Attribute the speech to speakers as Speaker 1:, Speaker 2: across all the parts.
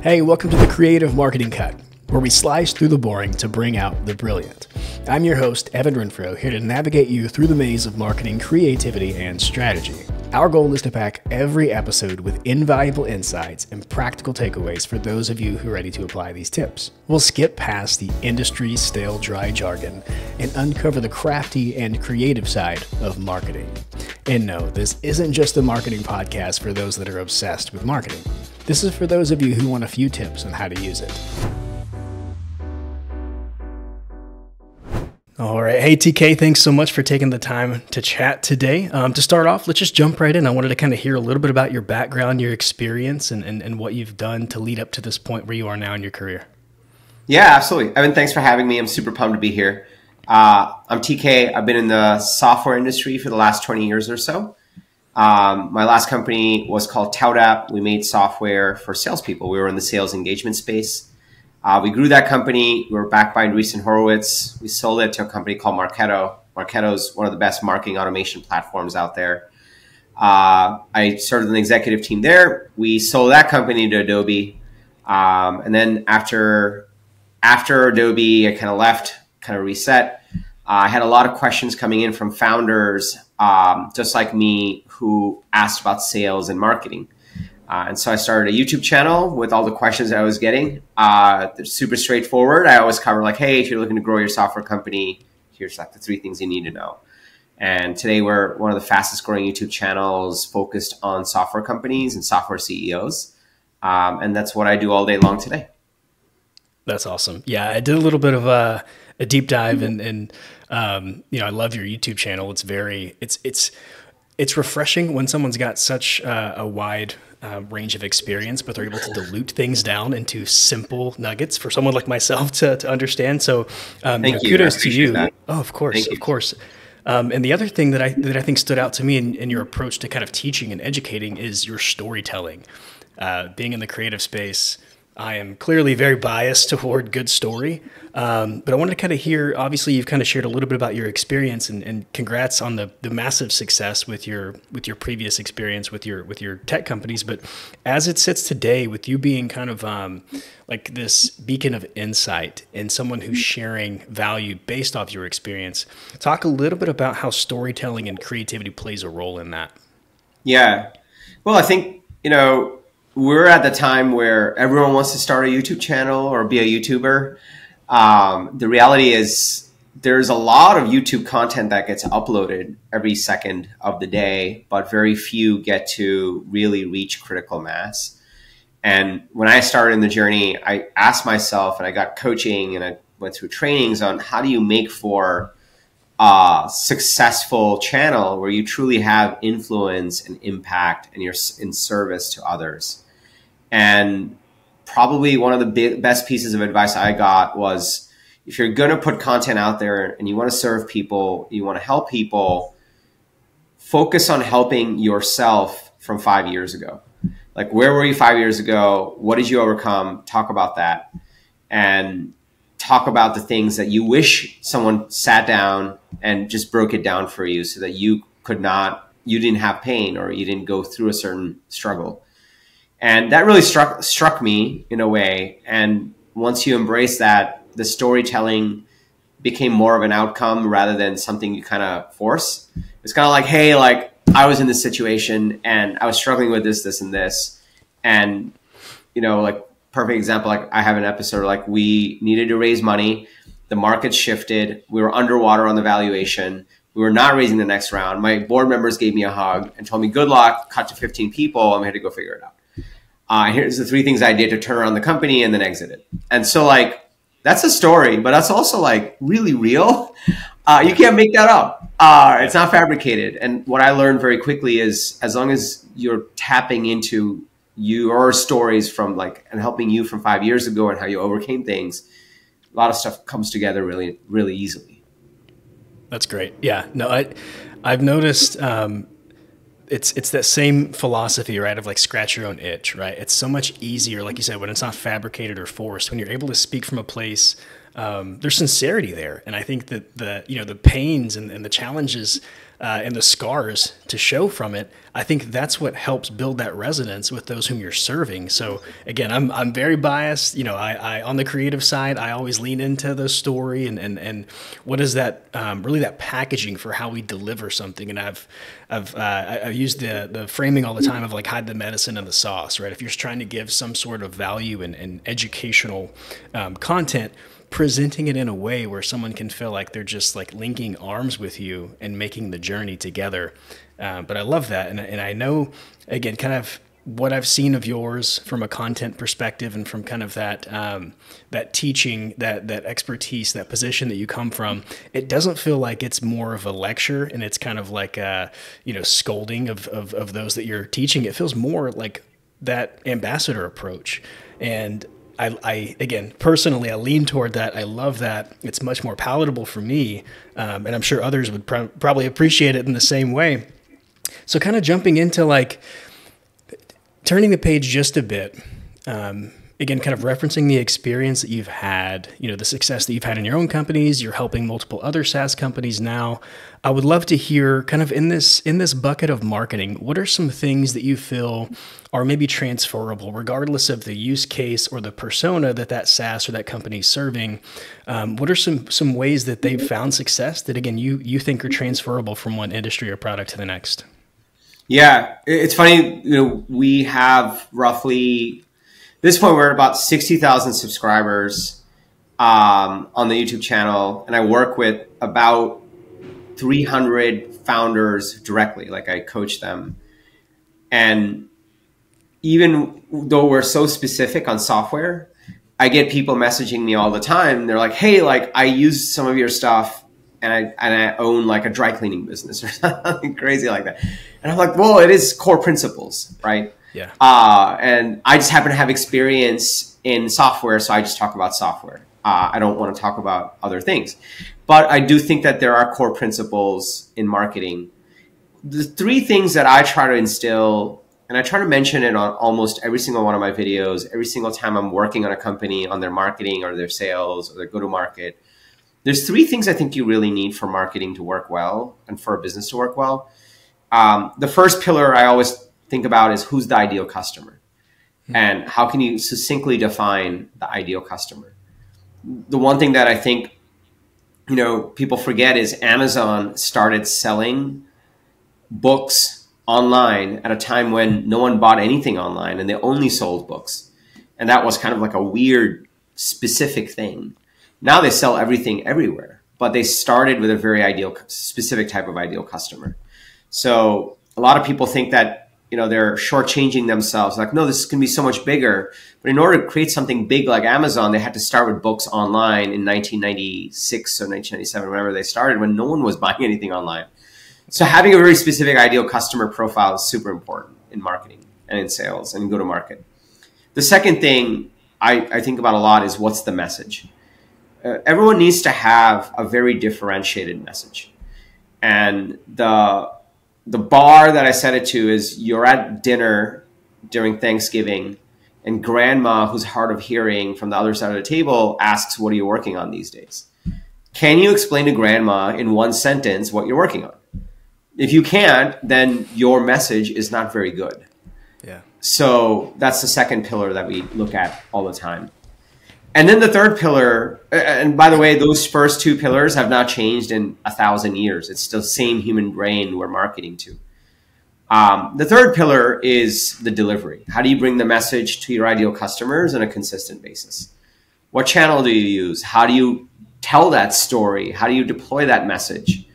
Speaker 1: Hey, welcome to the Creative Marketing Cut, where we slice through the boring to bring out the brilliant. I'm your host, Evan Renfro, here to navigate you through the maze of marketing, creativity, and strategy. Our goal is to pack every episode with invaluable insights and practical takeaways for those of you who are ready to apply these tips. We'll skip past the industry stale dry jargon and uncover the crafty and creative side of marketing. And no, this isn't just a marketing podcast for those that are obsessed with marketing. This is for those of you who want a few tips on how to use it. All right. Hey, TK, thanks so much for taking the time to chat today. To start off, let's just jump right in. I wanted to kind of hear a little bit about your background, your experience, and what you've done to lead up to this point where you are now in your career.
Speaker 2: Yeah, absolutely. Evan, thanks for having me. I'm super pumped to be here. I'm TK. I've been in the software industry for the last 20 years or so. My last company was called ToutApp. We made software for salespeople. We were in the sales engagement space. We grew that company. We were backed by Andreessen Horowitz. We sold it to a company called Marketo. Marketo is one of the best marketing automation platforms out there. I started an executive team there. We sold that company to Adobe. And then after Adobe, I kind of left, kind of reset. I had a lot of questions coming in from founders, just like me, who asked about sales and marketing. And so I started a YouTube channel with all the questions I was getting. They're super straightforward. I always cover like, hey, if you're looking to grow your software company, here's like the 3 things you need to know. And today we're one of the fastest growing YouTube channels focused on software companies and software CEOs. And that's what I do all day long today.
Speaker 1: That's awesome. Yeah, I did a little bit of a deep dive and I love your YouTube channel. It's refreshing when someone's got such a wide range of experience, but they're able to dilute things down into simple nuggets for someone like myself to understand. So kudos to you. That. Oh, of course, of course. And the other thing that I think stood out to me in your approach to kind of teaching and educating is your storytelling. Being in the creative space, I am clearly very biased toward good story, but I wanted to kind of hear, obviously you've kind of shared a little bit about your experience and congrats on the massive success with your previous experience with your tech companies. But as it sits today with you being kind of like this beacon of insight and someone who's sharing value based off your experience, talk a little bit about how storytelling and creativity plays a role in that.
Speaker 2: Yeah. Well, I think, we're at the time where everyone wants to start a YouTube channel or be a YouTuber. The reality is there's a lot of YouTube content that gets uploaded every second of the day, but very few get to really reach critical mass. And when I started in the journey, I asked myself, and I got coaching and I went through trainings on how do you make for a successful channel where you truly have influence and impact and you're in service to others. And probably one of the best pieces of advice I got was, if you're going to put content out there and you want to serve people, you want to help people, focus on helping yourself from 5 years ago. Like, where were you 5 years ago? What did you overcome? Talk about that. And talk about the things that you wish someone sat down and just broke it down for you so that you didn't have pain or you didn't go through a certain struggle. And that really struck me in a way. And once you embrace that, the storytelling became more of an outcome rather than something you kind of force. It's kind of like, hey, like I was in this situation and I was struggling with this, this, and this. And, like perfect example, like I have an episode, like we needed to raise money. The market shifted. We were underwater on the valuation. We were not raising the next round. My board members gave me a hug and told me, good luck, cut to 15 people. I'm here to go figure it out. Here's the 3 things I did to turn around the company and then exit it. And so like, that's a story, but that's also like really real. You can't make that up. It's not fabricated. And what I learned very quickly is as long as you're tapping into your stories from and helping you from 5 years ago and how you overcame things, a lot of stuff comes together really, really easily.
Speaker 1: That's great. Yeah, no, I've noticed, it's that same philosophy, right? Of like scratch your own itch, right? It's so much easier, like you said, when it's not fabricated or forced, when you're able to speak from a place there's sincerity there. And I think that the pains and the challenges and the scars to show from it, I think that's what helps build that resonance with those whom you're serving. So again, I'm very biased. I on the creative side, I always lean into the story and what is that really that packaging for how we deliver something. And I've used the framing all the time of like hide the medicine in the sauce, right? If you're just trying to give some sort of value and educational content, presenting it in a way where someone can feel like they're just like linking arms with you and making the journey together. But I love that. And I know, again, kind of what I've seen of yours from a content perspective and from kind of that teaching, that expertise, that position that you come from, it doesn't feel like it's more of a lecture and it's kind of like scolding of those that you're teaching. It feels more like that ambassador approach. And I again, personally, I lean toward that. I love that. It's much more palatable for me. And I'm sure others would probably appreciate it in the same way. So kind of jumping into like turning the page just a bit, again, kind of referencing the experience that you've had, the success that you've had in your own companies, you're helping multiple other SaaS companies now. I would love to hear kind of in this bucket of marketing, what are some things that you feel are maybe transferable, regardless of the use case or the persona that SaaS or that company is serving? What are some ways that they've found success that, again, you think are transferable from one industry or product to the next?
Speaker 2: Yeah, it's funny. We have roughly, at this point, we're at about 60,000 subscribers on the YouTube channel, and I work with about 300 founders directly. Like I coach them. And even though we're so specific on software, I get people messaging me all the time. They're like, hey, like I use some of your stuff and I own like a dry cleaning business or something crazy like that. And I'm like, well, it is core principles, right?
Speaker 1: Yeah.
Speaker 2: And I just happen to have experience in software, so I just talk about software. I don't want to talk about other things. But I do think that there are core principles in marketing. The three things that I try to instill, and I try to mention it on almost every single one of my videos, every single time I'm working on a company, on their marketing or their sales or their go-to-market. There's three things I think you really need for marketing to work well and for a business to work well. The first pillar I always think about is who's the ideal customer and how can you succinctly define the ideal customer. The one thing that I think people forget is Amazon started selling books online at a time when no one bought anything online and they only sold books. And that was kind of like a weird specific thing. Now they sell everything everywhere, but they started with a very specific type of ideal customer. So a lot of people think that, they're shortchanging themselves. Like, no, this can be so much bigger. But in order to create something big like Amazon, they had to start with books online in 1996 or 1997, whenever they started, when no one was buying anything online. So having a very specific ideal customer profile is super important in marketing and in sales and go-to-market. The second thing I think about a lot is what's the message? Everyone needs to have a very differentiated message. And the bar that I set it to is you're at dinner during Thanksgiving and grandma, who's hard of hearing from the other side of the table, asks, what are you working on these days? Can you explain to grandma in one sentence what you're working on? If you can't, then your message is not very good.
Speaker 1: Yeah. So
Speaker 2: that's the second pillar that we look at all the time. And then the third pillar, and by the way, those first two pillars have not changed in 1,000 years. It's still the same human brain we're marketing to. The third pillar is the delivery. How do you bring the message to your ideal customers on a consistent basis? What channel do you use? How do you tell that story? How do you deploy that message?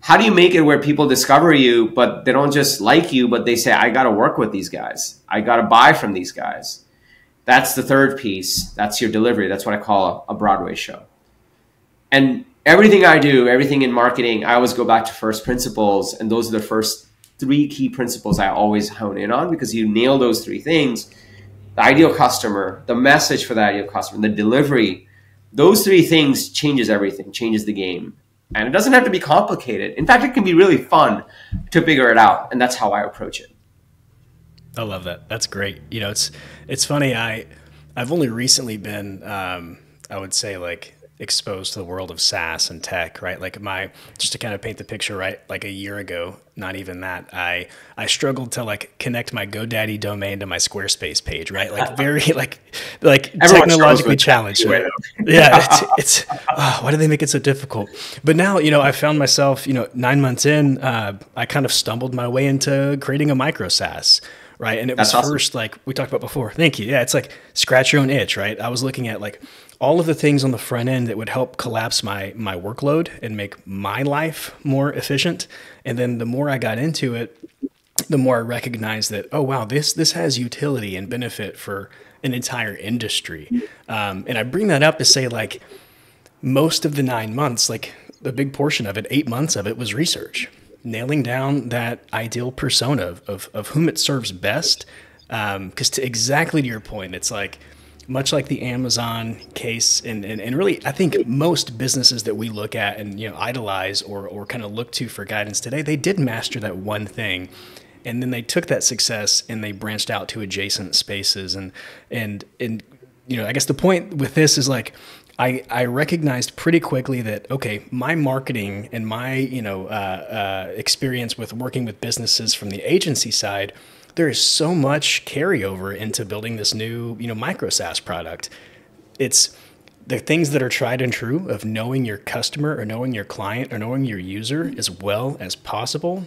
Speaker 2: How do you make it where people discover you, but they don't just like you, but they say, I got to work with these guys. I got to buy from these guys. That's the third piece. That's your delivery. That's what I call a Broadway show. And everything I do, everything in marketing, I always go back to first principles. And those are the first three key principles I always hone in on, because you nail those three things: the ideal customer, the message for the ideal customer, the delivery. Those three things changes everything, changes the game. And it doesn't have to be complicated. In fact, it can be really fun to figure it out. And that's how I approach it.
Speaker 1: I love that. That's great. It's funny. I've only recently been, I would say, like exposed to the world of SaaS and tech, right? Like just to kind of paint the picture, right? Like a year ago, not even that, I struggled to like connect my GoDaddy domain to my Squarespace page, right? Like very like technologically challenged. Right? Yeah, it's why do they make it so difficult? But now, I found myself, 9 months in, I kind of stumbled my way into creating a micro SaaS. Right. And it was awesome. First, like we talked about before. Thank you. Yeah. It's like scratch your own itch, right? I was looking at like all of the things on the front end that would help collapse my workload and make my life more efficient. And then the more I got into it, the more I recognized that, oh, wow, this has utility and benefit for an entire industry. And I bring that up to say, like, most of the 9 months, like a big portion of it, 8 months of it was research. Nailing down that ideal persona of whom it serves best. Because exactly to your point, it's like, much like the Amazon case, and really, I think most businesses that we look at and idolize or kind of look to for guidance today, they did master that one thing. And then they took that success and they branched out to adjacent spaces. And I guess the point with this is like, I recognized pretty quickly that, okay, my marketing and my, experience with working with businesses from the agency side, there is so much carryover into building this new, micro SaaS product. It's the things that are tried and true of knowing your customer or knowing your client or knowing your user as well as possible.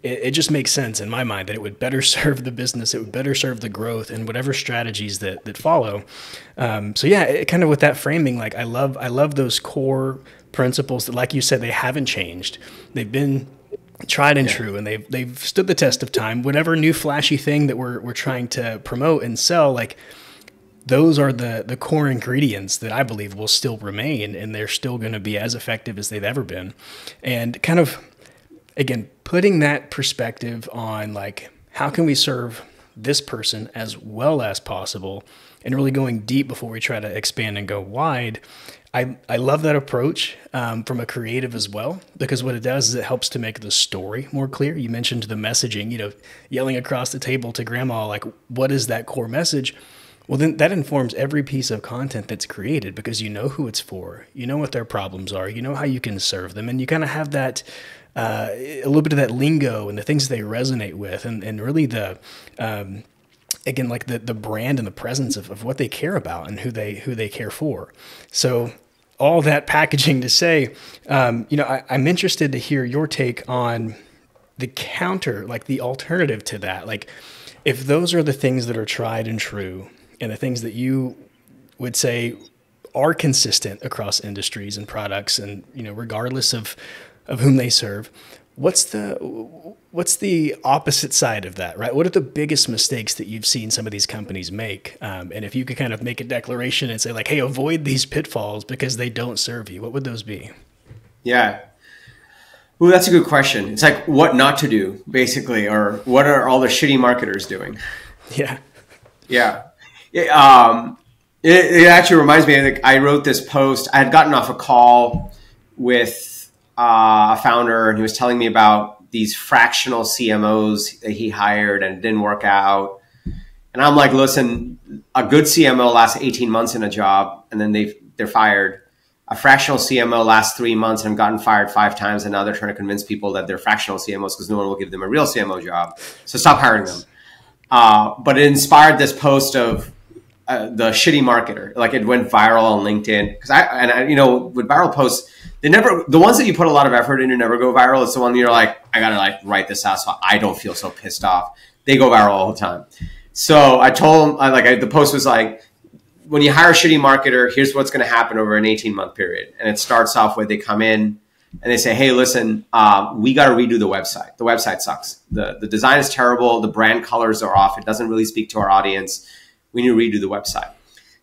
Speaker 1: It just makes sense in my mind that it would better serve the business, it would better serve the growth and whatever strategies that follow. So yeah, kind of with that framing, like I love those core principles that, like you said, they haven't changed. They've been tried and true, and they've stood the test of time. Whatever new flashy thing that we're trying to promote and sell, like those are the core ingredients that I believe will still remain, and they're still going to be as effective as they've ever been. And kind of, again, putting that perspective on like, how can we serve this person as well as possible, and really going deep before we try to expand and go wide. I love that approach from a creative as well, because what it does is it helps to make the story more clear. You mentioned the messaging, yelling across the table to grandma, like, what is that core message? Well, then that informs every piece of content that's created, because you know who it's for, you know what their problems are, you know how you can serve them, and you kind of have that a little bit of that lingo and the things they resonate with, and really the again, like the brand and the presence of what they care about and who they care for. So all that packaging to say, I'm interested to hear your take on the counter, like the alternative to that. Like, if those are the things that are tried and true, and the things that you would say are consistent across industries and products, and regardless of whom they serve, what's the opposite side of that, right? What are the biggest mistakes that you've seen some of these companies make? And if you could kind of make a declaration and say like, hey, avoid these pitfalls because they don't serve you, what would those be?
Speaker 2: Yeah. Well, that's a good question. It's like what not to do, basically, or what are all the shitty marketers doing?
Speaker 1: Yeah.
Speaker 2: Yeah. It actually reminds me, like, I wrote this post. I had gotten off a call with a founder, and he was telling me about these fractional CMOs that he hired and it didn't work out. And I'm like, listen, a good CMO lasts 18 months in a job and then they're fired. A fractional CMO lasts 3 months and gotten fired 5 times. And now they're trying to convince people that they're fractional CMOs because no one will give them a real CMO job. So stop hiring them. But it inspired this post of the shitty marketer. Like, it went viral on LinkedIn. Because I with viral posts, the ones that you put a lot of effort in, never go viral. It's the one you're like, I gotta like write this out so I don't feel so pissed off. They go viral all the time. So I told him, the post was like, when you hire a shitty marketer, here's what's going to happen over an 18-month period. And it starts off where they come in and they say, hey, listen, we got to redo the website. The website sucks. The design is terrible. The brand colors are off. It doesn't really speak to our audience. We need to redo the website.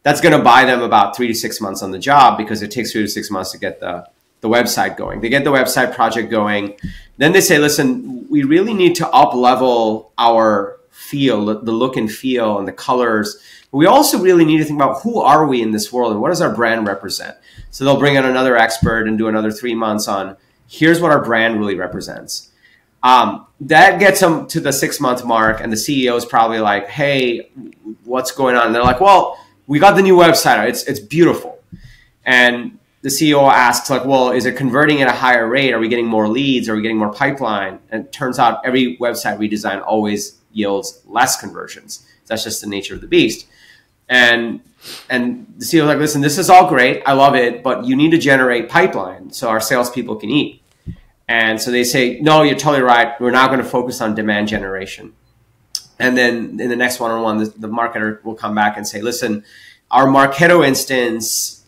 Speaker 2: That's going to buy them about 3 to 6 months on the job, because it takes 3 to 6 months to get the website going. They get the website project going. Then they say, listen, we really need to up level our feel, the look and feel and the colors. But we also really need to think about who are we in this world and what does our brand represent? So they'll bring in another expert and do another 3 months on here's what our brand really represents. That gets them to the 6 month mark, and the CEO is probably like, hey, what's going on? And they're like, well, we got the new website. It's beautiful. And the CEO asks like, well, is it converting at a higher rate? Are we getting more leads? Are we getting more pipeline? And it turns out every website redesign always yields less conversions. That's just the nature of the beast. And the CEO is like, listen, this is all great. I love it, but you need to generate pipeline so our salespeople can eat. And so they say, no, you're totally right. We're not going to focus on demand generation. And then in the next one-on-one, the marketer will come back and say, listen, our Marketo instance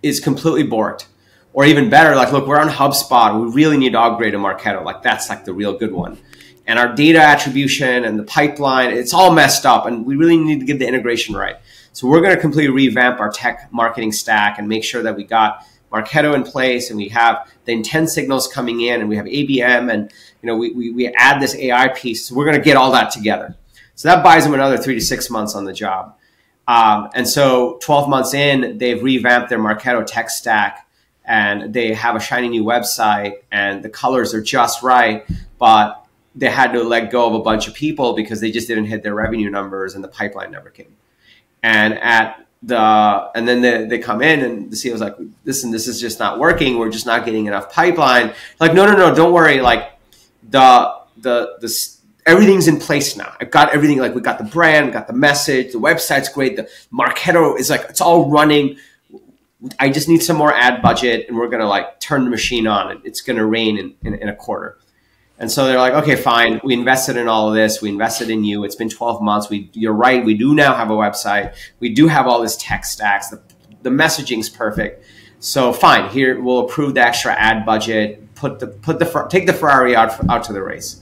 Speaker 2: is completely borked. Or even better, like, look, we're on HubSpot. We really need to upgrade to Marketo. Like, that's like the real good one. And our data attribution and the pipeline, it's all messed up. And we really need to get the integration right. So we're going to completely revamp our tech marketing stack and make sure that we got Marketo in place and we have the intent signals coming in and we have ABM and we add this AI piece. So we're going to get all that together. So that buys them another 3 to 6 months on the job. And so 12 months in, they've revamped their Marketo tech stack and they have a shiny new website and the colors are just right, but they had to let go of a bunch of people because they just didn't hit their revenue numbers and the pipeline never came. And then they come in and the CEO's like, listen, this is just not working. We're just not getting enough pipeline. Like, no, don't worry. Like everything's in place now. I've got everything. Like we got the brand, we got the message, the website's great. The Marketo is like, it's all running. I just need some more ad budget and we're going to like turn the machine on and it's going to rain in a quarter. And so they're like, okay, fine. We invested in all of this. We invested in you. It's been 12 months. You're right. We do now have a website. We do have all this tech stacks. The messaging's perfect. So fine, here we'll approve the extra ad budget. Take the Ferrari out to the race.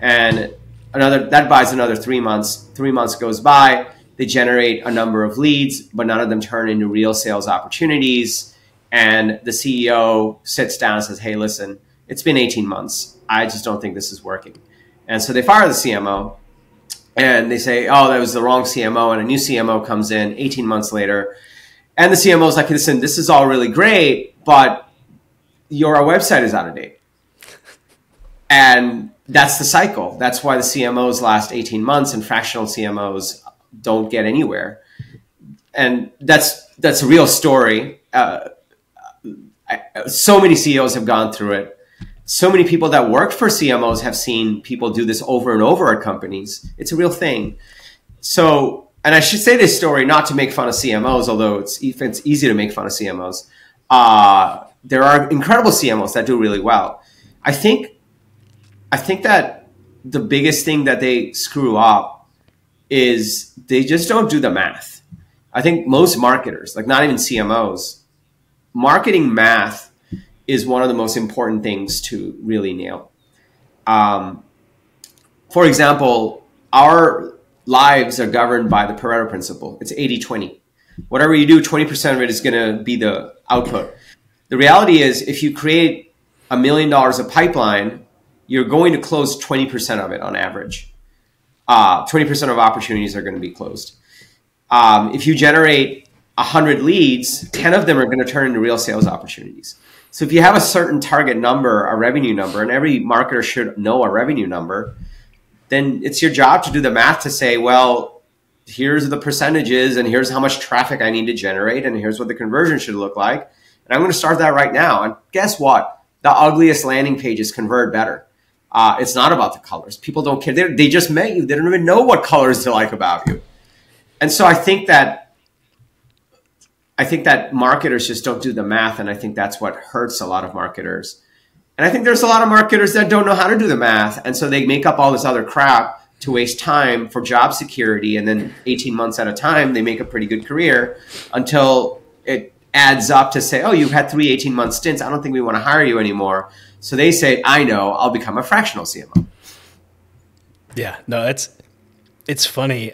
Speaker 2: And that buys another 3 months. 3 months goes by. They generate a number of leads, but none of them turn into real sales opportunities. And the CEO sits down and says, hey, listen, it's been 18 months. I just don't think this is working. And so they fire the CMO and they say, oh, that was the wrong CMO. And a new CMO comes in 18 months later. And the CMO is like, listen, this is all really great, but your website is out of date. And that's the cycle. That's why the CMOs last 18 months and fractional CMOs don't get anywhere. And that's a real story. So many CEOs have gone through it. So many people that work for CMOs have seen people do this over and over at companies. It's a real thing. So, and I should say this story not to make fun of CMOs, although it's easy to make fun of CMOs. There are incredible CMOs that do really well. I think that the biggest thing that they screw up is they just don't do the math. I think most marketers, like not even CMOs, marketing math is one of the most important things to really nail. For example, our lives are governed by the Pareto principle. It's 80-20. Whatever you do, 20% of it is going to be the output. The reality is if you create $1 million of pipeline, you're going to close 20% of it on average. 20% of opportunities are going to be closed. If you generate 100 leads, 10 of them are going to turn into real sales opportunities. So if you have a certain target number, a revenue number, and every marketer should know a revenue number, then it's your job to do the math to say, well, here's the percentages and here's how much traffic I need to generate and here's what the conversion should look like. And I'm going to start that right now. And guess what? The ugliest landing pages convert better. It's not about the colors. People don't care. They just met you. They don't even know what colors to like about you. And so I think that marketers just don't do the math, and I think that's what hurts a lot of marketers. And I think there's a lot of marketers that don't know how to do the math, and so they make up all this other crap to waste time for job security, and then 18 months at a time, they make a pretty good career until it adds up to say, oh, you've had 3 18-month stints. I don't think we want to hire you anymore. So they say, I know, I'll become a fractional CMO.
Speaker 1: Yeah, no, it's funny.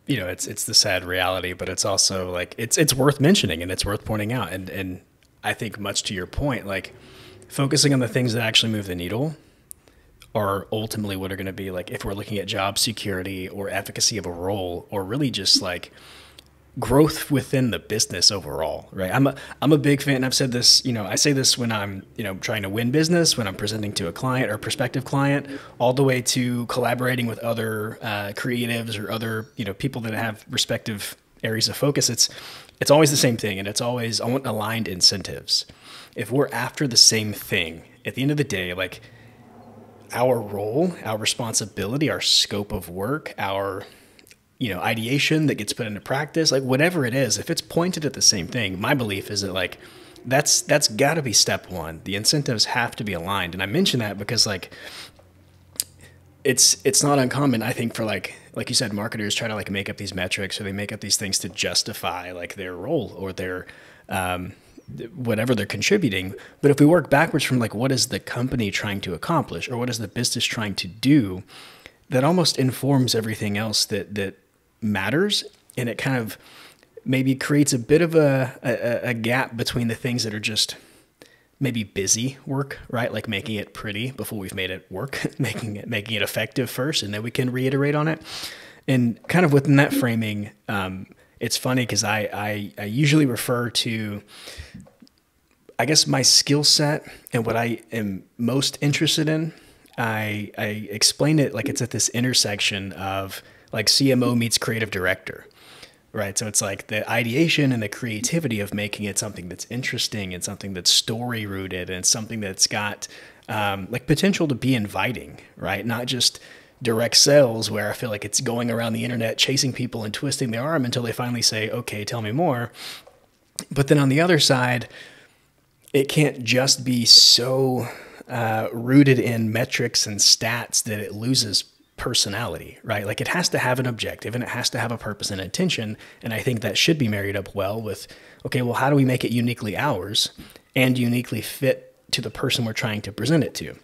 Speaker 1: It's the sad reality, but it's also like it's worth mentioning and it's worth pointing out. And I think much to your point, like focusing on the things that actually move the needle are ultimately what are going to be like if we're looking at job security or efficacy of a role or really just like growth within the business overall, right? I'm a big fan. I've said this, I say this when I'm, trying to win business, when I'm presenting to a client or prospective client, all the way to collaborating with other creatives or other, people that have respective areas of focus, it's always the same thing, and it's always, I want aligned incentives. If we're after the same thing, at the end of the day, like our role, our responsibility, our scope of work, our ideation that gets put into practice, like whatever it is, if it's pointed at the same thing, my belief is that like that's got to be step one. The incentives have to be aligned, and I mention that because like it's not uncommon, I think, for like you said, marketers try to like make up these metrics, or they make up these things to justify like their role or their whatever they're contributing. But if we work backwards from like, what is the company trying to accomplish, or what is the business trying to do, that almost informs everything else that matters. And it kind of maybe creates a bit of a gap between the things that are just maybe busy work, right? Like making it pretty before we've made it work, making it effective first, and then we can reiterate on it. And kind of within that framing, it's funny because I usually refer to, I guess, my skill set and what I am most interested in. I explain it like it's at this intersection of like CMO meets creative director, right? So it's like the ideation and the creativity of making it something that's interesting and something that's story rooted and something that's got like potential to be inviting, right? Not just direct sales where I feel like it's going around the internet chasing people and twisting their arm until they finally say, okay, tell me more. But then on the other side, it can't just be so rooted in metrics and stats that it loses personality, right? Like it has to have an objective and it has to have a purpose and intention. And I think that should be married up well with, okay, well, how do we make it uniquely ours and uniquely fit to the person we're trying to present it to?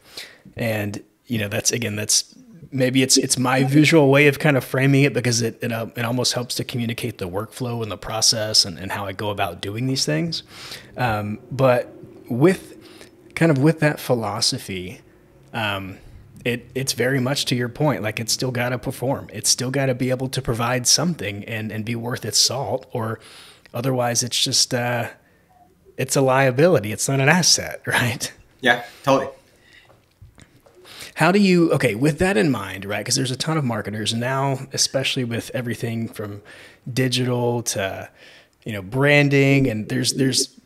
Speaker 1: And, that's maybe it's my visual way of kind of framing it, because it almost helps to communicate the workflow and the process and how I go about doing these things. But with that philosophy, it's very much to your point, like it's still got to perform. It's still got to be able to provide something and be worth its salt, or otherwise it's just, it's a liability. It's not an asset, right?
Speaker 2: Yeah, totally.
Speaker 1: How do you, okay, with that in mind, right? Because there's a ton of marketers now, especially with everything from digital to, branding, and there's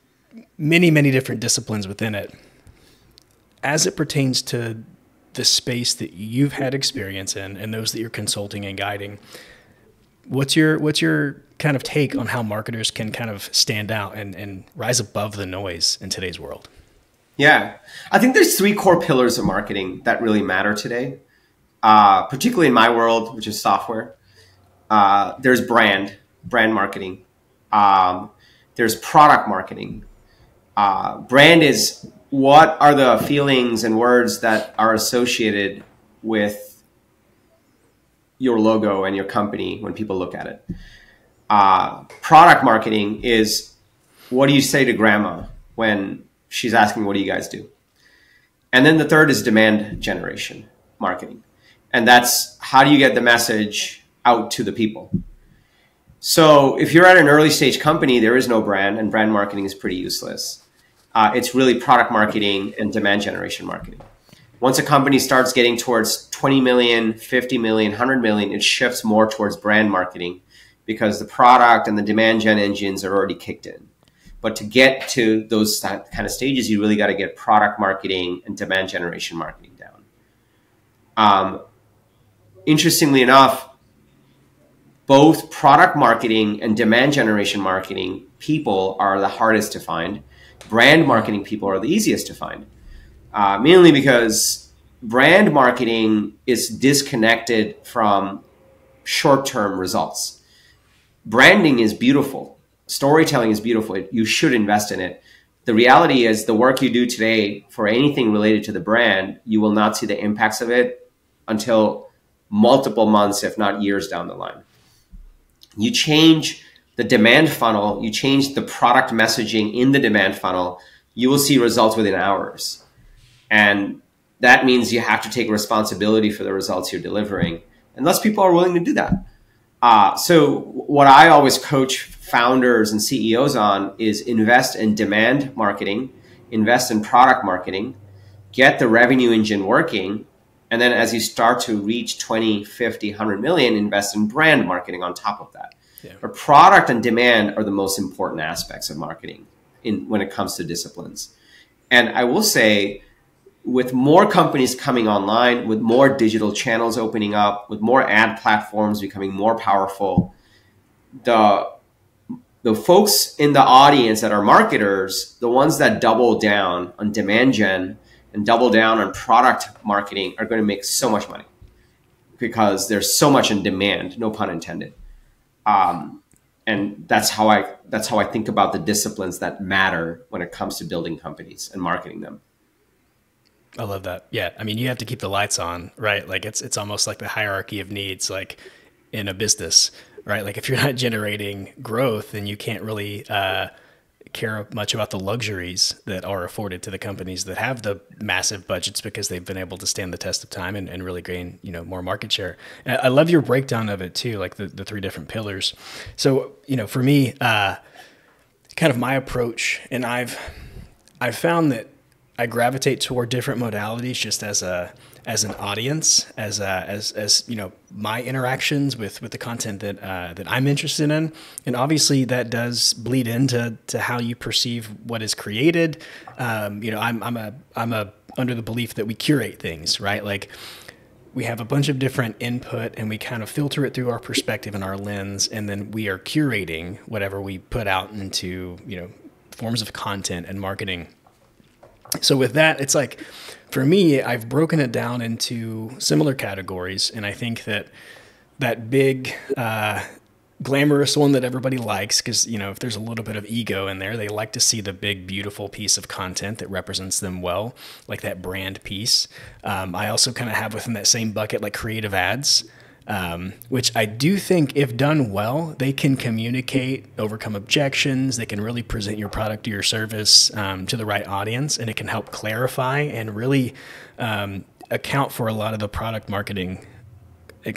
Speaker 1: many, many different disciplines within it. As it pertains to the space that you've had experience in and those that you're consulting and guiding, what's your kind of take on how marketers can kind of stand out and rise above the noise in today's world?
Speaker 2: Yeah, I think there's 3 core pillars of marketing that really matter today, particularly in my world, which is software. There's brand marketing. There's product marketing. Brand is, what are the feelings and words that are associated with your logo and your company when people look at it? Product marketing is, what do you say to grandma when she's asking, what do you guys do? And then the third is demand generation marketing. And that's, how do you get the message out to the people? So if you're at an early stage company, there is no brand, and brand marketing is pretty useless. It's really product marketing and demand generation marketing. Once a company starts getting towards 20 million, 50 million, 100 million, it shifts more towards brand marketing, because the product and the demand gen engines are already kicked in. But to get to those kind of stages, you really got to get product marketing and demand generation marketing down. Interestingly enough, both product marketing and demand generation marketing people are the hardest to find. Brand marketing people are the easiest to find, mainly because brand marketing is disconnected from short-term results. Branding is beautiful. Storytelling is beautiful. You should invest in it. The reality is, the work you do today for anything related to the brand, you will not see the impacts of it until multiple months, if not years down the line. You change the demand funnel, you change the product messaging in the demand funnel, you will see results within hours. And that means you have to take responsibility for the results you're delivering. And less people are willing to do that. So what I always coach founders and CEOs on is invest in demand marketing, invest in product marketing, get the revenue engine working, and then as you start to reach 20, 50, 100 million, invest in brand marketing on top of that.
Speaker 1: Yeah.
Speaker 2: But product and demand are the most important aspects of marketing when it comes to disciplines. And I will say, with more companies coming online, with more digital channels opening up, with more ad platforms becoming more powerful, the folks in the audience that are marketers, the ones that double down on demand gen and double down on product marketing, are going to make so much money because there's so much in demand, no pun intended. And that's how I think about the disciplines that matter when it comes to building companies and marketing them.
Speaker 1: I love that. Yeah. I mean, you have to keep the lights on, right? Like it's almost like the hierarchy of needs, like in a business, right? Like if you're not generating growth, then you can't really care much about the luxuries that are afforded to the companies that have the massive budgets because they've been able to stand the test of time and really gain, more market share. And I love your breakdown of it too, like the three different pillars. So, for me, kind of my approach, and I've found that I gravitate toward different modalities just as an audience, as my interactions with the content that I'm interested in, and obviously that does bleed into how you perceive what is created. I'm under the belief that we curate things, right? Like we have a bunch of different input and we kind of filter it through our perspective and our lens, and then we are curating whatever we put out into forms of content and marketing. So with that, it's like, for me, I've broken it down into similar categories. And I think that big, glamorous one that everybody likes, because, if there's a little bit of ego in there, they like to see the big, beautiful piece of content that represents them well, like that brand piece. I also kind of have within that same bucket, like creative ads. Which I do think, if done well, they can communicate, overcome objections. They can really present your product or your service to the right audience, and it can help clarify and really account for a lot of the product marketing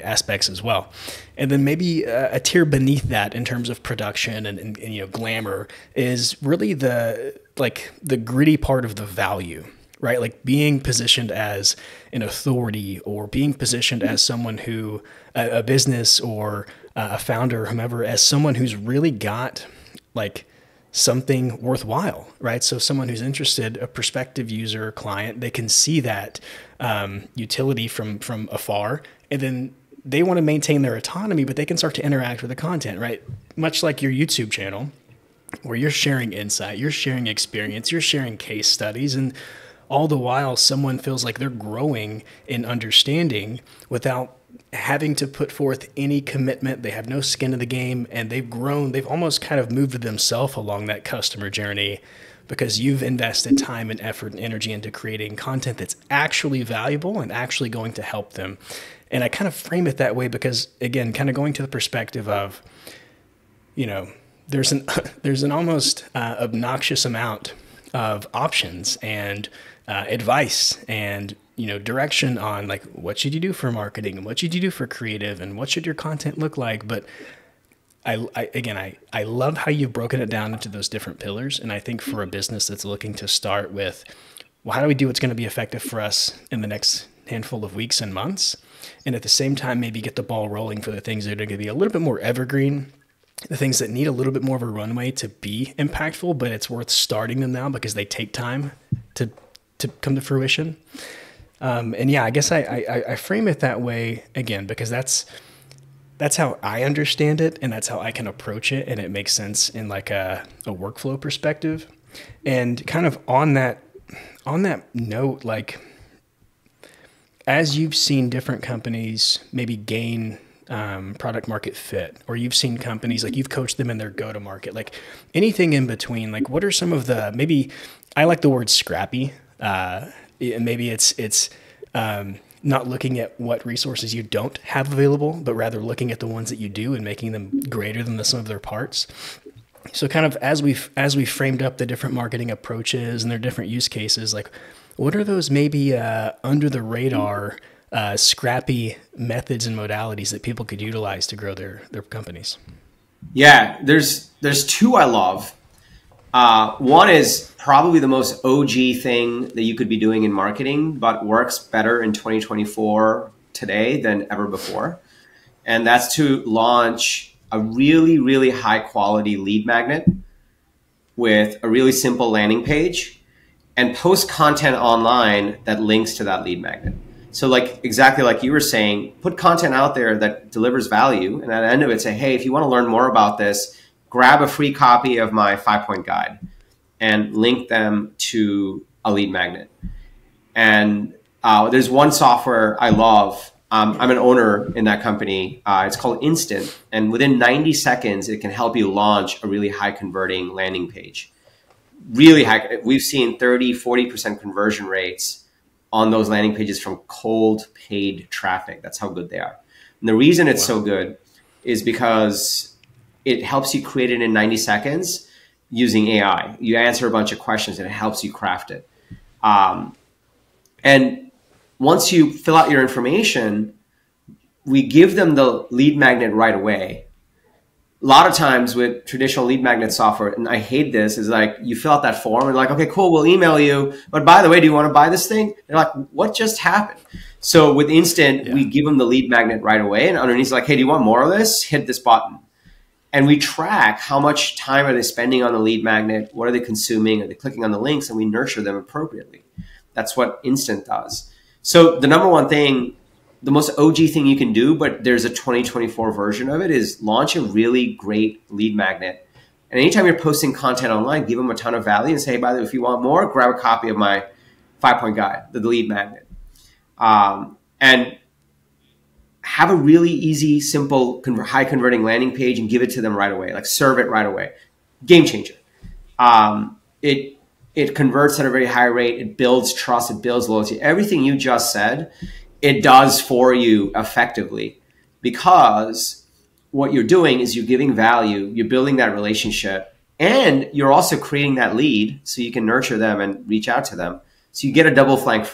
Speaker 1: aspects as well. And then maybe a tier beneath that in terms of production and glamour is really the gritty part of the value. Right? Like being positioned as an authority, or being positioned as someone who, a business or a founder, or whomever, as someone who's really got like something worthwhile, right? So someone who's interested, a prospective user, client, they can see that utility from afar, and then they want to maintain their autonomy, but they can start to interact with the content, right? Much like your YouTube channel, where you're sharing insight, you're sharing experience, you're sharing case studies, and all the while someone feels like they're growing in understanding without having to put forth any commitment. They have no skin in the game, and they've grown. They've almost kind of moved themselves along that customer journey because you've invested time and effort and energy into creating content that's actually valuable and actually going to help them. And I kind of frame it that way because, again, kind of going to the perspective of, there's an almost obnoxious amount of options and advice and direction on like what should you do for marketing and what should you do for creative and what should your content look like. But I love how you've broken it down into those different pillars. And I think for a business that's looking to start with, well, how do we do what's going to be effective for us in the next handful of weeks and months, and at the same time maybe get the ball rolling for the things that are going to be a little bit more evergreen, the things that need a little bit more of a runway to be impactful, but it's worth starting them now because they take time to come to fruition. And yeah, I guess I frame it that way again, because that's how I understand it, and that's how I can approach it. And it makes sense in like a workflow perspective. And kind of on that note, like as you've seen different companies maybe gain product market fit, or you've seen companies like you've coached them in their go to market, like anything in between, like what are some of the, maybe I like the word scrappy, maybe it's not looking at what resources you don't have available, but rather looking at the ones that you do and making them greater than the sum of their parts. So kind of as we've framed up the different marketing approaches and their different use cases, like what are those maybe under the radar scrappy methods and modalities that people could utilize to grow their companies?
Speaker 2: Yeah, there's two I love. One is probably the most OG thing that you could be doing in marketing, but works better in 2024 today than ever before. And that's to launch a really, really high quality lead magnet with a really simple landing page and post content online that links to that lead magnet. So like exactly like you were saying, put content out there that delivers value. And at the end of it, say, hey, if you want to learn more about this, grab a free copy of my 5-point guide and link them to a lead magnet. And there's one software I love. I'm an owner in that company. It's called Instant. And within 90 seconds, it can help you launch a really high converting landing page. Really high. We've seen 30, 40% conversion rates on those landing pages from cold paid traffic. That's how good they are. And the reason it's so good is because it helps you create it in 90 seconds using AI. You answer a bunch of questions and it helps you craft it. And once you fill out your information, we give them the lead magnet right away. A lot of times with traditional lead magnet software, and I hate this, is like you fill out that form and like, okay, cool, we'll email you. But by the way, do you want to buy this thing? They're like, what just happened? So with Instant, we give them the lead magnet right away. And underneath, like, hey, do you want more of this? Hit this button. And we track how much time are they spending on the lead magnet? What are they consuming? Are they clicking on the links? And we nurture them appropriately. That's what Instant does. So the number one thing, the most OG thing you can do, but there's a 2024 version of it, is launch a really great lead magnet. And anytime you're posting content online, give them a ton of value and say, hey, by the way, if you want more, grab a copy of my 5-point guide, the lead magnet. And have a really easy, simple, high converting landing page and give it to them right away. Like serve it right away. Game changer. It converts at a very high rate. It builds trust. It builds loyalty. Everything you just said, it does for you effectively, because what you're doing is you're giving value, you're building that relationship, and you're also creating that lead so you can nurture them and reach out to them. So you get a double flank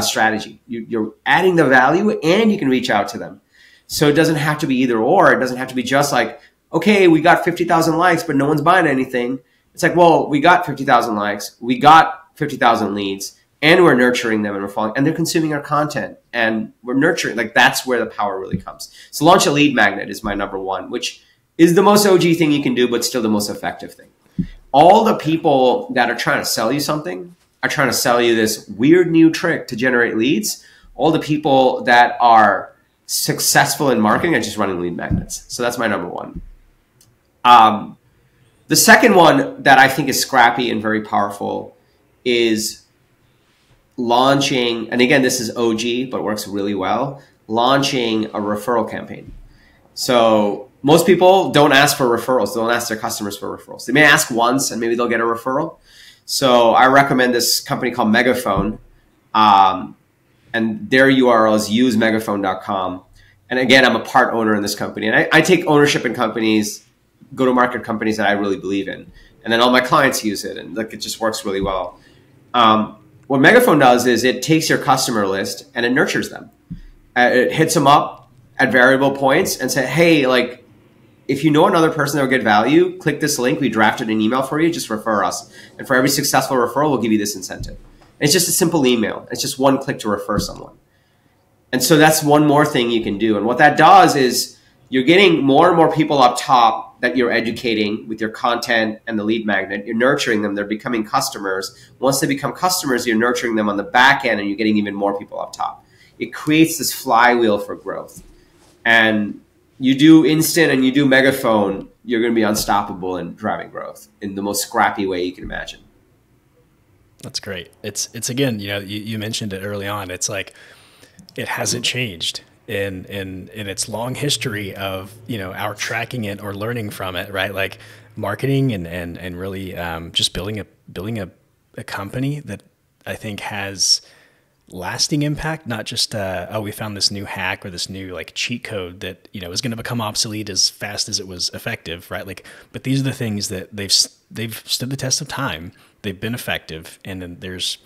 Speaker 2: strategy. You're adding the value and you can reach out to them. So it doesn't have to be either or. It doesn't have to be just like, okay, we got 50,000 likes, but no one's buying anything. It's like, well, we got 50,000 likes, we got 50,000 leads, and we're nurturing them and we're following, and they're consuming our content and we're nurturing. Like that's where the power really comes. So launch a lead magnet is my number one, which is the most OG thing you can do, but still the most effective thing. All the people that are trying to sell you something are trying to sell you this weird new trick to generate leads. All the people that are successful in marketing are just running lead magnets. So that's my number one. The second one that I think is scrappy and very powerful is launching, and again, this is OG, but works really well, launching a referral campaign. So most people don't ask for referrals. They don't ask their customers for referrals. They may ask once and maybe they'll get a referral. So I recommend this company called Megaphone. And their URL is usemegaphone.com. And again, I'm a part owner in this company. And I take ownership in companies, go-to-market companies that I really believe in. And then all my clients use it. And like it just works really well. What Megaphone does is it takes your customer list and it nurtures them. It hits them up at variable points and say, hey, like, if you know another person that will get value, click this link. We drafted an email for you. Just refer us. And for every successful referral, we'll give you this incentive. And it's just a simple email. It's just one click to refer someone. And so that's one more thing you can do. And what that does is you're getting more and more people up top that you're educating with your content and the lead magnet. You're nurturing them. They're becoming customers. Once they become customers, you're nurturing them on the back end and you're getting even more people up top. It creates this flywheel for growth. And you do Instant and you do Megaphone, you're going to be unstoppable in driving growth in the most scrappy way you can imagine.
Speaker 1: That's great. It's again, you know, you mentioned it early on. It's like, it hasn't changed in its long history of, you know, our tracking it or learning from it, right? Like marketing and really just building a company that I think has lasting impact, not just oh, we found this new hack or this new like cheat code that, you know, is going to become obsolete as fast as it was effective, right? Like, but these are the things that they've stood the test of time. They've been effective, and then there's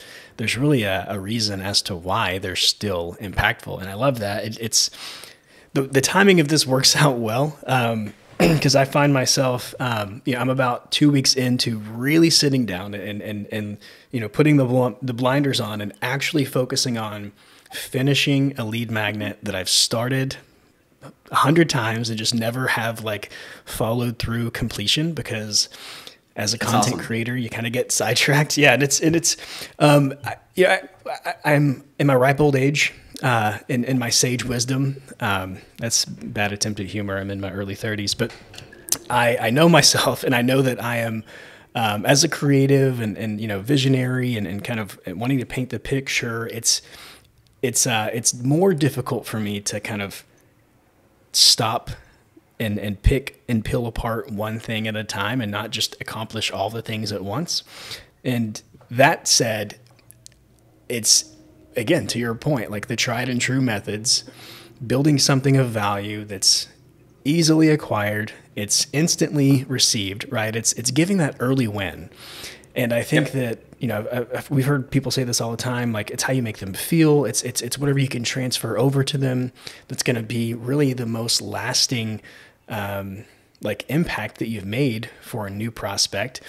Speaker 1: really a reason as to why they're still impactful. And I love that. It's the timing of this works out well, because I find myself, you know, I'm about 2 weeks into really sitting down and you know, putting the blinders on and actually focusing on finishing a lead magnet that I've started 100 times and just never have like followed through completion, because as a content creator, you kind of get sidetracked. Yeah. I'm in my ripe old age, in my sage wisdom. That's bad attempt at humor. I'm in my early 30s, but I know myself, and I know that I am, as a creative and visionary and kind of wanting to paint the picture. It's more difficult for me to kind of stop and pick and peel apart one thing at a time and not just accomplish all the things at once. And that said, it's, again, to your point, like the tried and true methods, building something of value that's easily acquired, it's instantly received, right? It's giving that early win. And I think that, we've heard people say this all the time, like it's how you make them feel. It's whatever you can transfer over to them that's going to be really the most lasting, like impact that you've made for a new prospect.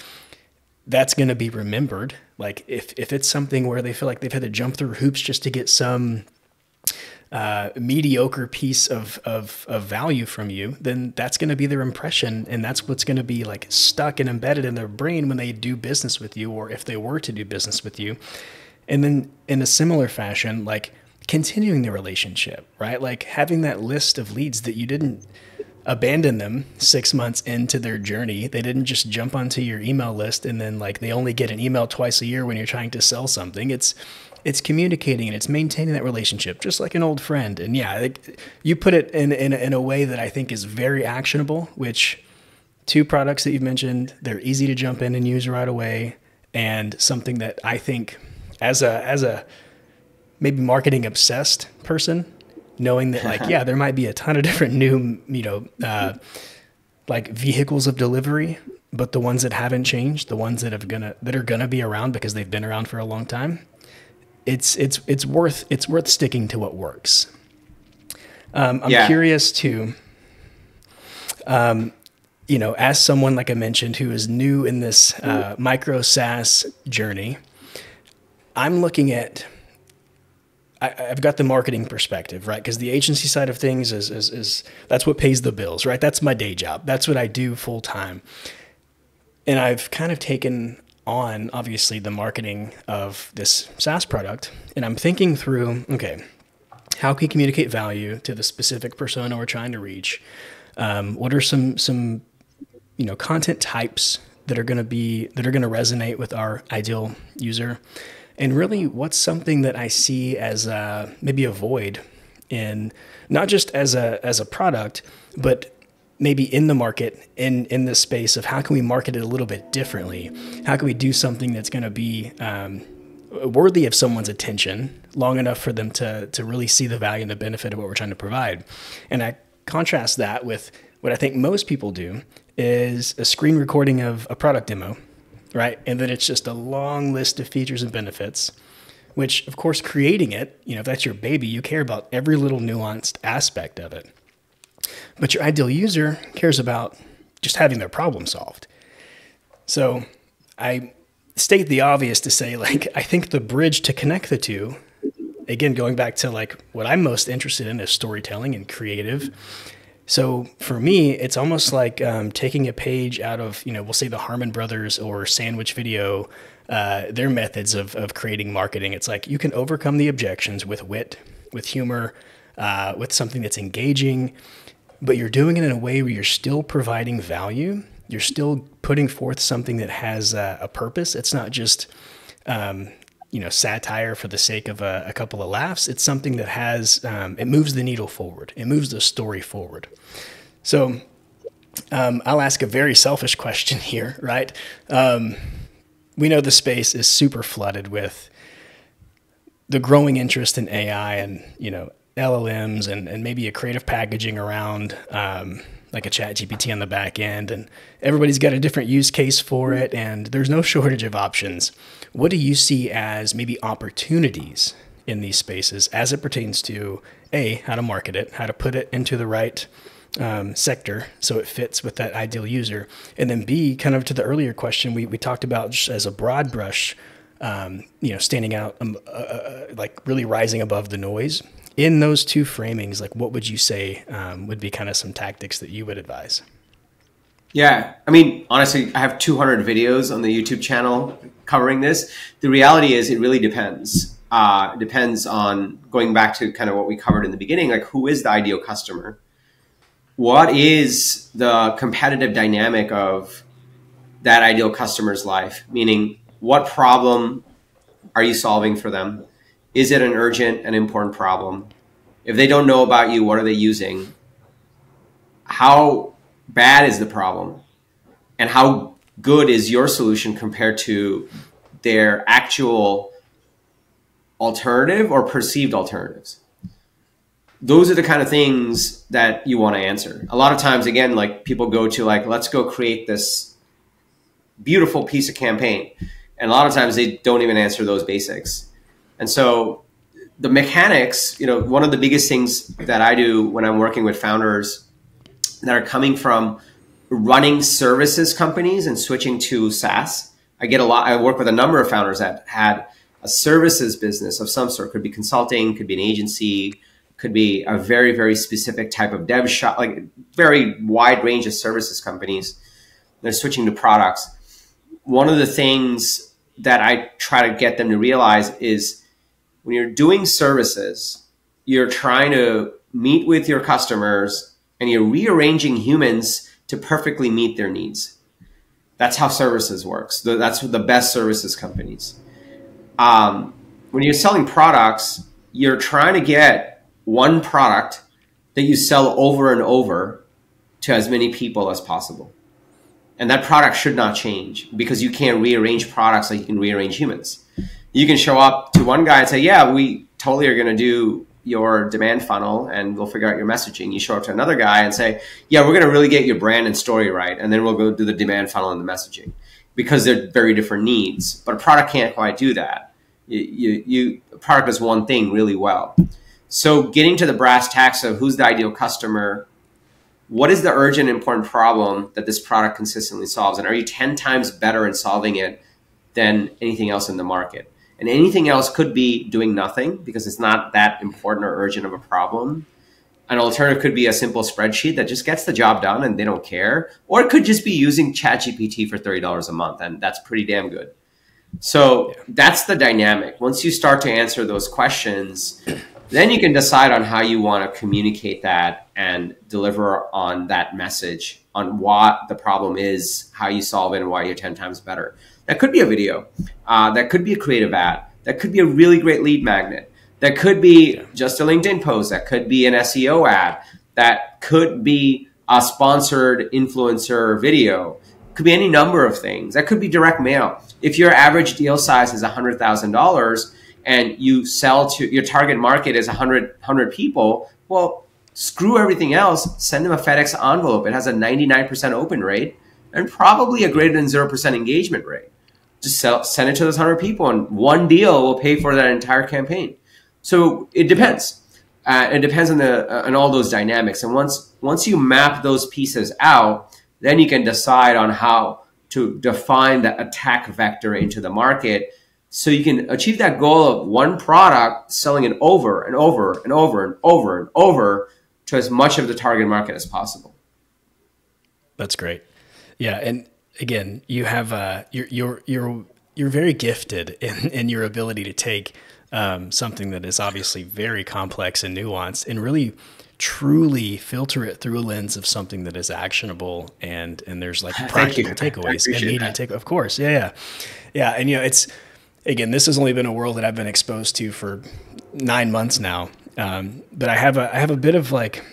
Speaker 1: That's going to be remembered. Like if it's something where they feel like they've had to jump through hoops just to get some mediocre piece of value from you, then that's going to be their impression. And that's what's going to be like stuck and embedded in their brain when they do business with you, or if they were to do business with you. And then in a similar fashion, like continuing the relationship, right? Like having that list of leads that you didn't abandon them 6 months into their journey. They didn't just jump onto your email list and then like they only get an email twice a year when you're trying to sell something. It's communicating and it's maintaining that relationship, just like an old friend. And yeah, like you put it in a way that I think is very actionable, which 2 products that you've mentioned, they're easy to jump in and use right away. And something that I think as a maybe marketing obsessed person, knowing that like, yeah, there might be a ton of different new, like vehicles of delivery, but the ones that haven't changed, the ones that are gonna be around because they've been around for a long time, it's worth sticking to what works. I'm curious to, as someone, like I mentioned, who is new in this micro SaaS journey, I'm looking at, I've got the marketing perspective, right? Because the agency side of things is that's what pays the bills, right? That's my day job. That's what I do full time. And I've kind of taken on, obviously, the marketing of this SaaS product. And I'm thinking through, okay, how can you communicate value to the specific persona we're trying to reach? What are some content types that are going to resonate with our ideal user? And really, what's something that I see as maybe a void in, not just as a product, but maybe in the market, in this space of how can we market it a little bit differently? How can we do something that's going to be worthy of someone's attention long enough for them to really see the value and the benefit of what we're trying to provide? And I contrast that with what I think most people do is a screen recording of a product demo, right? And then it's just a long list of features and benefits, which of course, creating it, if that's your baby, you care about every little nuanced aspect of it. But your ideal user cares about just having their problem solved. So I state the obvious to say, like, I think the bridge to connect the two, again, going back to like what I'm most interested in is storytelling and creative. So for me, it's almost like taking a page out of, we'll say the Harmon Brothers or Sandwich Video, their methods of creating marketing. It's like you can overcome the objections with wit, with humor, with something that's engaging, but you're doing it in a way where you're still providing value. You're still putting forth something that has a purpose. It's not just, satire for the sake of a couple of laughs. It's something that has, it moves the needle forward. It moves the story forward. So I'll ask a very selfish question here, right? We know the space is super flooded with the growing interest in AI and, LLMs and maybe a creative packaging around like a chat GPT on the back end. And everybody's got a different use case for it. And there's no shortage of options. What do you see as maybe opportunities in these spaces as it pertains to A, how to market it, how to put it into the right sector so it fits with that ideal user, and then B, kind of to the earlier question we talked about just as a broad brush, standing out, like really rising above the noise. in those two framings, like what would you say would be kind of some tactics that you would advise?
Speaker 2: Yeah. I mean, honestly, I have 200 videos on the YouTube channel covering this. The reality is it really depends. It depends on, going back to kind of what we covered in the beginning, like who is the ideal customer? What is the competitive dynamic of that ideal customer's life? Meaning, what problem are you solving for them? Is it an urgent and important problem? If they don't know about you, what are they using? How bad is the problem? And how good is your solution compared to their actual alternative or perceived alternatives? Those are the kind of things that you want to answer. A lot of times, again, like people go to like, let's go create this beautiful piece of campaign. And a lot of times they don't even answer those basics. And so the mechanics, you know, one of the biggest things that I do when I'm working with founders that are coming from running services companies and switching to SaaS, I work with a number of founders that had a services business of some sort. Could be consulting, could be an agency, could be a very, very specific type of dev shop, like very wide range of services companies. They're switching to products. One of the things that I try to get them to realize is when you're doing services, you're trying to meet with your customers and you're rearranging humans to perfectly meet their needs. That's how services works. That's the best services companies. When you're selling products, you're trying to get one product that you sell over and over to as many people as possible. And that product should not change because you can't rearrange products like you can rearrange humans. You can show up to one guy and say, yeah, we totally are going to do your demand funnel and we'll figure out your messaging. You show up to another guy and say, yeah, we're going to really get your brand and story right. And then we'll go do the demand funnel and the messaging, because they're very different needs. But a product can't quite do that. A product does one thing really well. So getting to the brass tacks of who's the ideal customer, what is the urgent, important problem that this product consistently solves? And are you 10 times better in solving it than anything else in the market? And anything else could be doing nothing because it's not that important or urgent of a problem. An alternative could be a simple spreadsheet that just gets the job done and they don't care. Or it could just be using ChatGPT for $30 a month, and that's pretty damn good. So that's the dynamic. Once you start to answer those questions, then you can decide on how you want to communicate that and deliver on that message on what the problem is, how you solve it, and why you're 10 times better. That could be a video. That could be a creative ad. That could be a really great lead magnet. That could be just a LinkedIn post. That could be an SEO ad. That could be a sponsored influencer video. It could be any number of things. That could be direct mail. If your average deal size is $100,000 and you sell to your target market is 100 people, well, screw everything else. Send them a FedEx envelope. It has a 99% open rate and probably a greater than 0% engagement rate. Just send it to those 100 people, and one deal will pay for that entire campaign. So it depends. It depends on all those dynamics. And once you map those pieces out, then you can decide on how to define the attack vector into the market, so you can achieve that goal of one product selling it over and over and over and over and over to as much of the target market as possible.
Speaker 1: That's great. Yeah, and again, you have you're very gifted in your ability to take something that is obviously very complex and nuanced and really truly filter it through a lens of something that is actionable and there's like practical takeaways and immediate take. Of course, yeah. And you know, it's, again, this has only been a world that I've been exposed to for 9 months now. But I have a bit of like,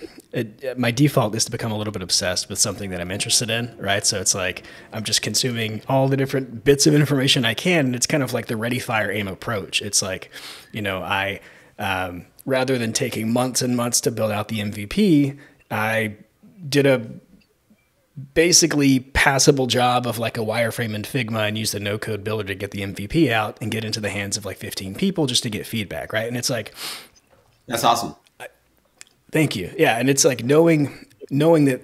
Speaker 1: my default is to become a little bit obsessed with something that I'm interested in, right? So it's like I'm just consuming all the different bits of information I can, and it's kind of like the ready, fire, aim approach. It's like, you know, I rather than taking months and months to build out the MVP, I did a basically passable job of like a wireframe in Figma and use the no-code builder to get the MVP out and get into the hands of like 15 people just to get feedback, right? And it's like,
Speaker 2: that's awesome.
Speaker 1: Thank you. Yeah. And it's like knowing that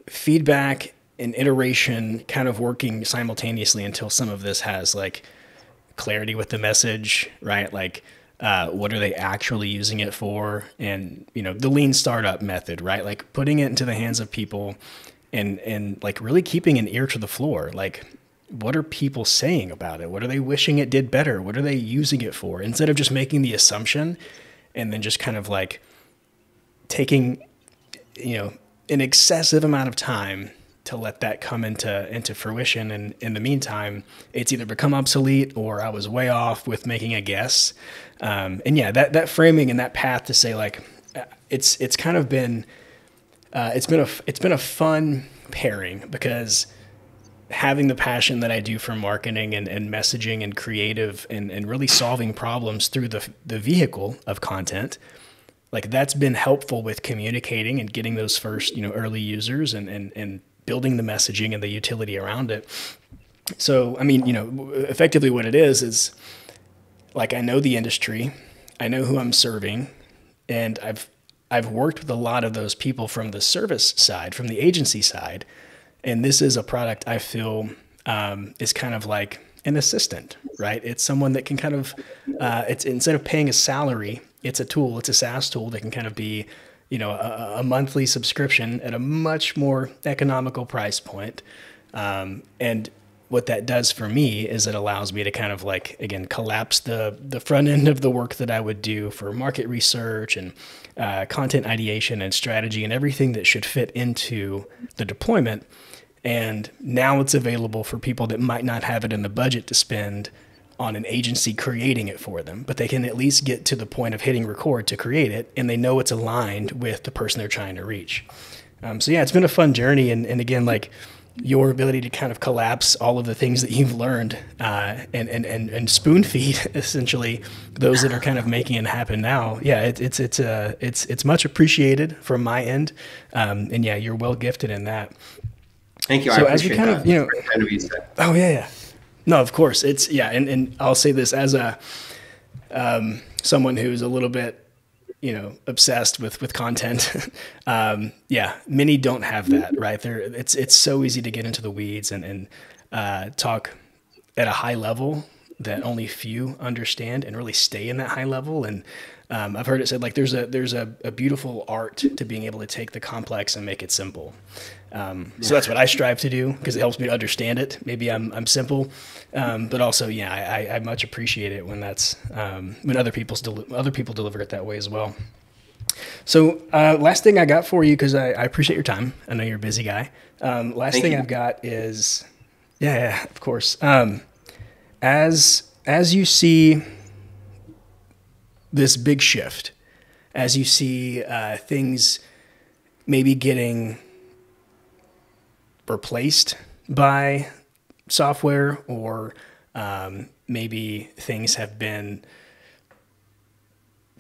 Speaker 1: feedback and iteration kind of working simultaneously until some of this has like clarity with the message, right? Like What are they actually using it for? And, you know, the lean startup method, right? Like putting it into the hands of people and like really keeping an ear to the floor. Like, what are people saying about it? What are they wishing it did better? What are they using it for? Instead of just making the assumption and then just kind of like taking, you know, an excessive amount of time to let that come into fruition. And in the meantime, it's either become obsolete or I was way off with making a guess. And yeah, that framing and that path to say like, it's kind of been, it's been a fun pairing because having the passion that I do for marketing and messaging and creative and really solving problems through the vehicle of content, like that's been helpful with communicating and getting those first, you know, early users and building the messaging and the utility around it. So, I mean, you know, effectively what it is like, I know the industry, I know who I'm serving, and I've worked with a lot of those people from the service side, from the agency side. And this is a product I feel is kind of like an assistant, right? It's someone that can kind of, it's instead of paying a salary, it's a tool, it's a SaaS tool that can kind of be, you know, a monthly subscription at a much more economical price point. And what that does for me is it allows me to kind of like, again, collapse the front end of the work that I would do for market research and content ideation and strategy and everything that should fit into the deployment. And now it's available for people that might not have it in the budget to spend on an agency creating it for them, but they can at least get to the point of hitting record to create it, and they know it's aligned with the person they're trying to reach. So yeah, it's been a fun journey. And again, like your ability to kind of collapse all of the things that you've learned and spoon feed essentially those that are kind of making it happen now. Yeah, it's much appreciated from my end. And yeah, you're well gifted in that.
Speaker 2: Thank you.
Speaker 1: So
Speaker 2: I
Speaker 1: as we kind
Speaker 2: that.
Speaker 1: of, you know,
Speaker 2: Kind of easy.
Speaker 1: oh yeah. No, of course it's, yeah. And I'll say this as a, someone who's a little bit, you know, obsessed with content. Yeah, many don't have that, right? It's so easy to get into the weeds and talk at a high level that only few understand and really stay in that high level. And I've heard it said like there's a beautiful art to being able to take the complex and make it simple. So that's what I strive to do because it helps me to understand it. Maybe I'm simple, but also, yeah, I much appreciate it when that's when other people deliver it that way as well. So last thing I got for you, because I appreciate your time. I know you're a busy guy. Last thing I've got is, yeah, of course. As you see this big shift, as you see things maybe getting replaced by software, or maybe things have been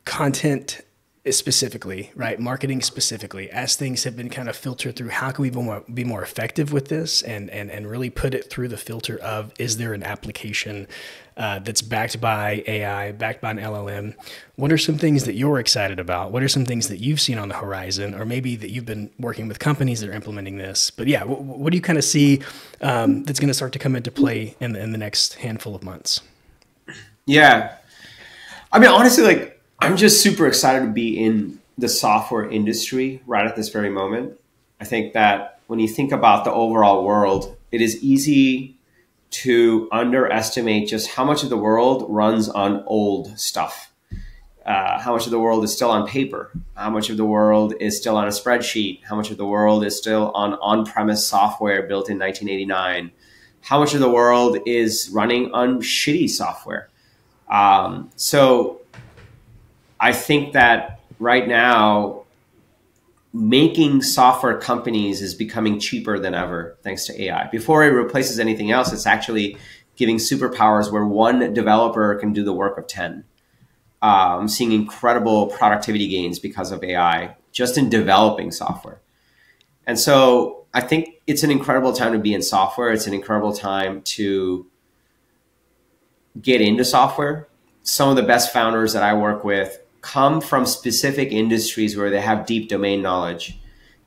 Speaker 1: content specifically, right? Marketing specifically, as things have been kind of filtered through, how can we be more effective with this and really put it through the filter of, is there an application that's backed by AI, backed by an LLM? What are some things that you're excited about? What are some things that you've seen on the horizon, or maybe that you've been working with companies that are implementing this? But yeah, what do you kind of see that's going to start to come into play in the next handful of months?
Speaker 2: Yeah. I mean, honestly, like, I'm just super excited to be in the software industry right at this very moment. I think that when you think about the overall world, it is easy to underestimate just how much of the world runs on old stuff. How much of the world is still on paper? How much of the world is still on a spreadsheet? How much of the world is still on on-premise software built in 1989? How much of the world is running on shitty software? So I think that right now, making software companies is becoming cheaper than ever, thanks to AI. Before it replaces anything else, it's actually giving superpowers where one developer can do the work of 10. I'm seeing incredible productivity gains because of AI, just in developing software. And so I think it's an incredible time to be in software. It's an incredible time to get into software. Some of the best founders that I work with come from specific industries where they have deep domain knowledge.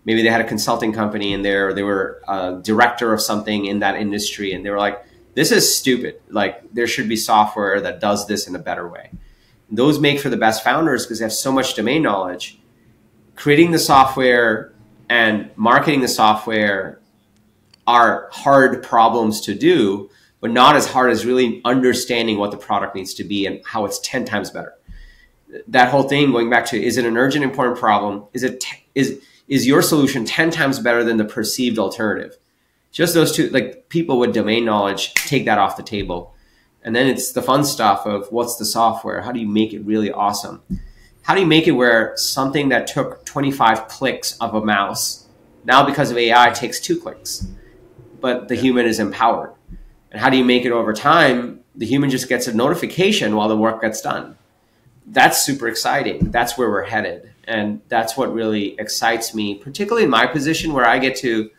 Speaker 2: Maybe they had a consulting company and they were a director of something in that industry, and they were like, this is stupid. Like, there should be software that does this in a better way. Those make for the best founders because they have so much domain knowledge. Creating the software and marketing the software are hard problems to do, but not as hard as really understanding what the product needs to be and how it's 10 times better. That whole thing, going back to, is it an urgent, important problem? Is your solution 10 times better than the perceived alternative? Just those two, like, people with domain knowledge take that off the table. And then it's the fun stuff of, what's the software? How do you make it really awesome? How do you make it where something that took 25 clicks of a mouse, now because of AI takes 2 clicks, but the human is empowered? And how do you make it over time? The human just gets a notification while the work gets done. That's super exciting. That's where we're headed. And that's what really excites me, particularly in my position where I get to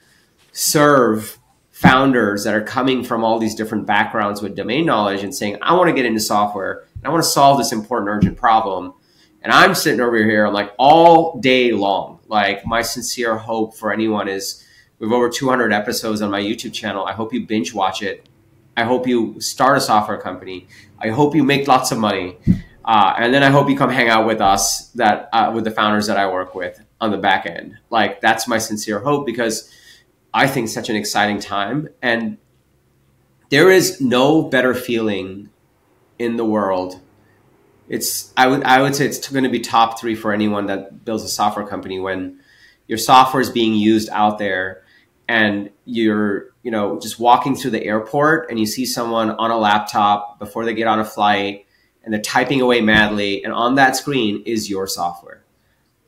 Speaker 2: serve founders that are coming from all these different backgrounds with domain knowledge and saying, I want to get into software and I want to solve this important, urgent problem. And I'm sitting over here, I'm like, all day long, like, my sincere hope for anyone is, we have over 200 episodes on my YouTube channel. I hope you binge watch it. I hope you start a software company. I hope you make lots of money. And then I hope you come hang out with us, with the founders that I work with on the back end. Like, that's my sincere hope, because I think it's such an exciting time. And there is no better feeling in the world. I would say it's going to be top 3 for anyone that builds a software company, when your software is being used out there and you're, just walking through the airport and you see someone on a laptop before they get on a flight and they're typing away madly, and on that screen is your software.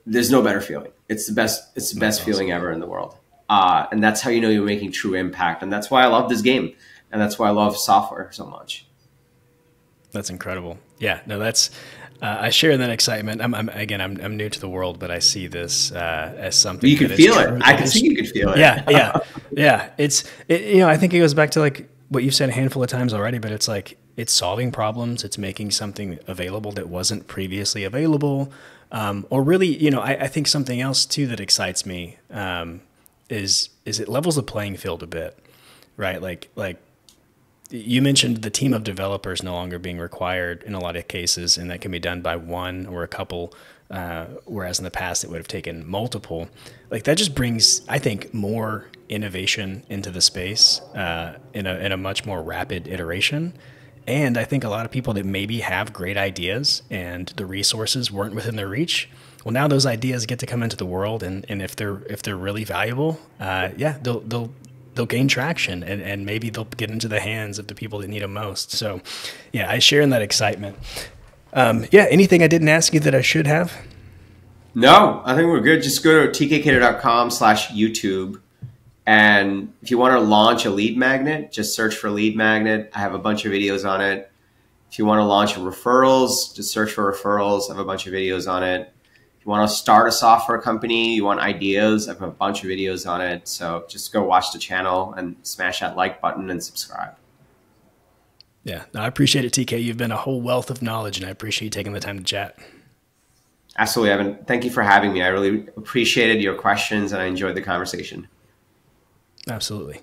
Speaker 2: There's no better feeling. It's the best feeling ever in the world. And that's how you know you're making true impact. And that's why I love this game. And that's why I love software so much.
Speaker 1: That's incredible. Yeah, no, I share in that excitement. I'm new to the world, but I see this as something.
Speaker 2: You can feel it. I can see you can feel it.
Speaker 1: Yeah. I think it goes back to, like, what you've said a handful of times already, but it's like, it's solving problems. It's making something available that wasn't previously available. Or really, I think something else too that excites me is it levels the playing field a bit, right? Like you mentioned the team of developers no longer being required in a lot of cases, and that can be done by one or a couple, whereas in the past it would have taken multiple. Like, that just brings, I think, more innovation into the space in a much more rapid iteration. And I think a lot of people that maybe have great ideas and the resources weren't within their reach, well, now those ideas get to come into the world, and if they're really valuable, they'll gain traction, and maybe they'll get into the hands of the people that need them most. So, yeah, I share in that excitement. Anything I didn't ask you that I should have?
Speaker 2: No, I think we're good. Just go to tkkader.com/YouTube. And if you want to launch a lead magnet, just search for lead magnet. I have a bunch of videos on it. If you want to launch referrals, just search for referrals. I have a bunch of videos on it. If you want to start a software company, you want ideas, I have a bunch of videos on it. So just go watch the channel and smash that like button and subscribe.
Speaker 1: Yeah, no, I appreciate it, TK. You've been a whole wealth of knowledge, and I appreciate you taking the time to chat.
Speaker 2: Absolutely, Evan. Thank you for having me. I really appreciated your questions, and I enjoyed the conversation.
Speaker 1: Absolutely.